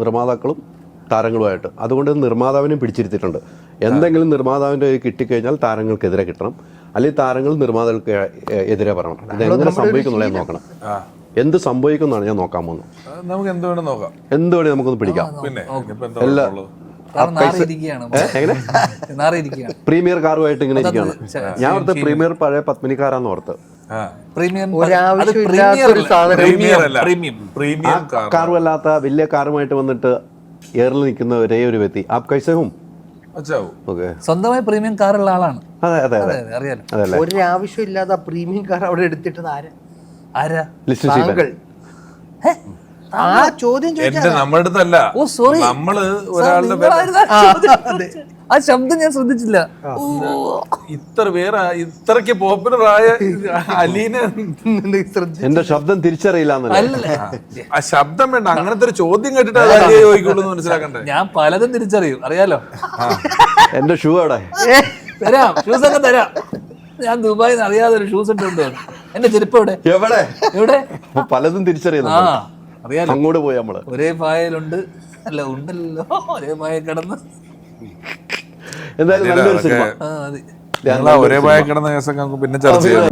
നിർമ്മാതാക്കളും താരങ്ങളുമായിട്ട്. അതുകൊണ്ട് നിർമ്മാതാവിനെ പിടിച്ചിരുത്തിയിട്ടുണ്ട്. എന്തെങ്കിലും നിർമ്മാതാവിൻ്റെ കിട്ടിക്കഴിഞ്ഞാൽ താരങ്ങൾക്കെതിരെ കിട്ടണം, അല്ലെങ്കിൽ താരങ്ങൾ നിർമ്മാതാക്കൾക്ക് എതിരെ പറയണം. ഇതെങ്ങനെ സംഭവിക്കുന്നുള്ളത് നോക്കണം. എന്ത് സംഭവിക്കുന്നതാണ് ഞാൻ നോക്കാൻ പോകുന്നത്. നമുക്ക് എന്ത് വേണം നോക്കാം, എന്ത് വേണേ നമുക്കൊന്ന് പിടിക്കാം. എല്ലാ പ്രീമിയർ കാറുമായിട്ട് ഇങ്ങനെ ഇരിക്കുകയാണ്. ഞാൻ ഓർത്ത് പ്രീമിയർ പഴയ പത്മിനിക്കാരാന്ന് ഓർത്ത്. കാറുമല്ലാത്ത വലിയ കാറുമായിട്ട് വന്നിട്ട് എയറിൽ നിൽക്കുന്ന ഒരേ ഒരു വ്യക്തി ആപ് കൈസേ ഹും. സ്വന്തമായി പ്രീമിയം കാറുള്ള ആളാണ്. അതെ അതെ അതെ അറിയാലോ. ഒരു ആവശ്യമില്ലാതെ പ്രീമിയം കാർ അവിടെ എടുത്തിട്ടത് ആരാ? ആ ചോദ്യം നമ്മുടെ അടുത്തല്ല. നമ്മള് ഒരാളുടെ ആ ശബ്ദം ഞാൻ ശ്രദ്ധിച്ചില്ല. ഇത്രക്ക് പോപ്പുലർ ആയ അലീനെ എന്റെ ശബ്ദം തിരിച്ചറിയില്ല. ആ ശബ്ദം വേണ്ട, അങ്ങനത്തെ ഒരു ചോദ്യം കേട്ടിട്ട് അലിയെ ചോദിക്കുള്ളൂ മനസ്സിലാക്കണ്ടേ. ഞാൻ പലതും തിരിച്ചറിയും, അറിയാലോ. എന്റെ ഷൂ അവിടെ തരാം, ഷൂസ് ഒക്കെ തരാം. ഞാൻ ദുബായിന്ന് അറിയാതെ ഒരു ഷൂസ് ഇട്ടുണ്ട്. എന്റെ ചെരുപ്പ് എവിടെ എവിടെ എവിടെ പലതും തിരിച്ചറിയുന്നു. അറിയാലോ, അങ്ങോട്ട് പോയി നമ്മള് ഒരേ പായലുണ്ട്. അല്ല ഉണ്ടല്ലോ, ഒരേ പായ കിടന്ന്. എന്തായാലും നല്ലൊരു സിനിമ. ഒരേ പായ കിടന്ന കേസൊക്കെ നമുക്ക് പിന്നെ ചർച്ച ചെയ്യാം.